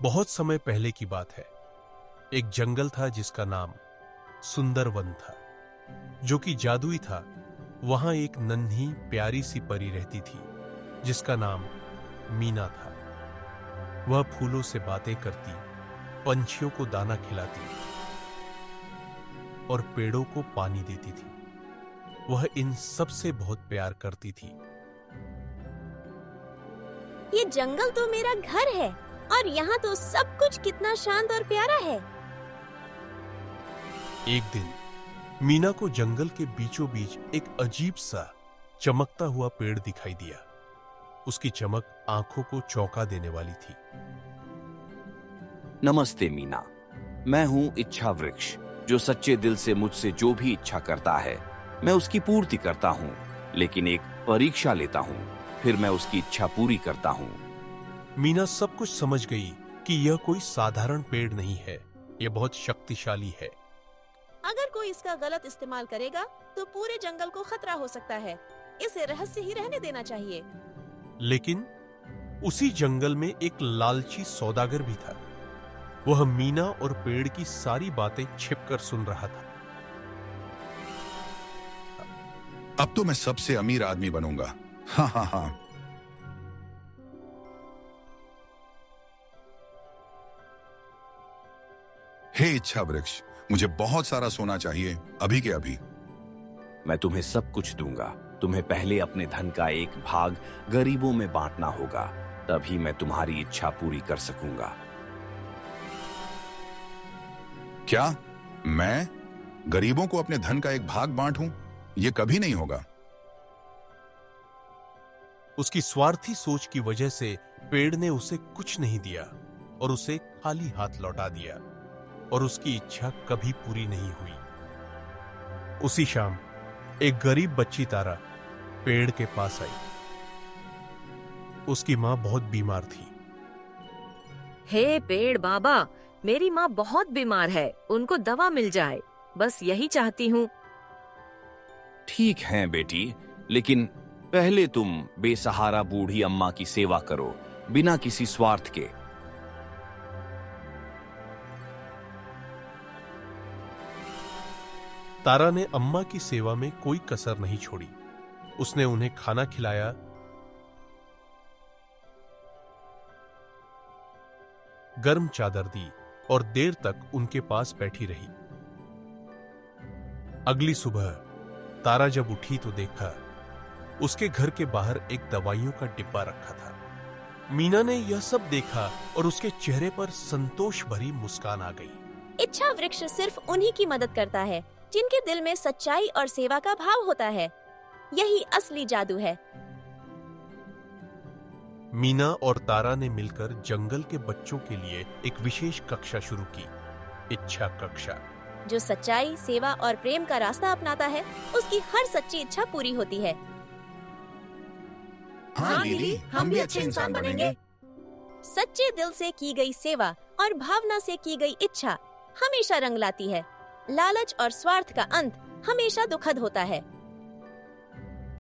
बहुत समय पहले की बात है। एक जंगल था जिसका नाम सुंदरवन था, जो कि जादुई था। वहां एक नन्ही प्यारी सी परी रहती थी जिसका नाम मीना था। वह फूलों से बातें करती, पंछियों को दाना खिलाती और पेड़ों को पानी देती थी। वह इन सब से बहुत प्यार करती थी। ये जंगल तो मेरा घर है और यहाँ तो सब कुछ कितना शांत और प्यारा है। एक दिन मीना को जंगल के बीचों बीच एक अजीब सा चमकता हुआ पेड़ दिखाई दिया। उसकी चमक आंखों को चौंका देने वाली थी। नमस्ते मीना, मैं हूँ इच्छा वृक्ष, जो सच्चे दिल से मुझसे जो भी इच्छा करता है मैं उसकी पूर्ति करता हूँ, लेकिन एक परीक्षा लेता हूँ, फिर मैं उसकी इच्छा पूरी करता हूँ। मीना सब कुछ समझ गई कि यह कोई साधारण पेड़ नहीं है, यह बहुत शक्तिशाली है। अगर कोई इसका गलत इस्तेमाल करेगा तो पूरे जंगल को खतरा हो सकता है। इसे रहस्य ही रहने देना चाहिए। लेकिन उसी जंगल में एक लालची सौदागर भी था। वह मीना और पेड़ की सारी बातें छिपकर सुन रहा था। अब तो मैं सबसे अमीर आदमी बनूंगा। हाँ हाँ हाँ। हे इच्छा वृक्ष, मुझे बहुत सारा सोना चाहिए, अभी के अभी। मैं तुम्हें सब कुछ दूंगा। तुम्हें पहले अपने धन का एक भाग गरीबों में बांटना होगा, तभी मैं तुम्हारी इच्छा पूरी कर सकूंगा। क्या मैं गरीबों को अपने धन का एक भाग बांटूं? यह कभी नहीं होगा। उसकी स्वार्थी सोच की वजह से पेड़ ने उसे कुछ नहीं दिया और उसे खाली हाथ लौटा दिया, और उसकी इच्छा कभी पूरी नहीं हुई। उसी शाम एक गरीब बच्ची तारा पेड़ के पास आई। उसकी मां बहुत बीमार थी। हे पेड़ बाबा, मेरी माँ बहुत बीमार है, उनको दवा मिल जाए, बस यही चाहती हूँ। ठीक है बेटी, लेकिन पहले तुम बेसहारा बूढ़ी अम्मा की सेवा करो, बिना किसी स्वार्थ के। तारा ने अम्मा की सेवा में कोई कसर नहीं छोड़ी। उसने उन्हें खाना खिलाया, गर्म चादर दी और देर तक उनके पास बैठी रही। अगली सुबह तारा जब उठी तो देखा उसके घर के बाहर एक दवाइयों का डिब्बा रखा था। मीना ने यह सब देखा और उसके चेहरे पर संतोष भरी मुस्कान आ गई। इच्छा वृक्ष सिर्फ उन्हीं की मदद करता है जिनके दिल में सच्चाई और सेवा का भाव होता है। यही असली जादू है। मीना और तारा ने मिलकर जंगल के बच्चों के लिए एक विशेष कक्षा शुरू की, इच्छा कक्षा। जो सच्चाई, सेवा और प्रेम का रास्ता अपनाता है, उसकी हर सच्ची इच्छा पूरी होती है। हाँ दीदी, हम भी अच्छे इंसान बनेंगे। सच्चे दिल से की गई सेवा और भावना से की गई इच्छा हमेशा रंग लाती है। लालच और स्वार्थ का अंत हमेशा दुखद होता है।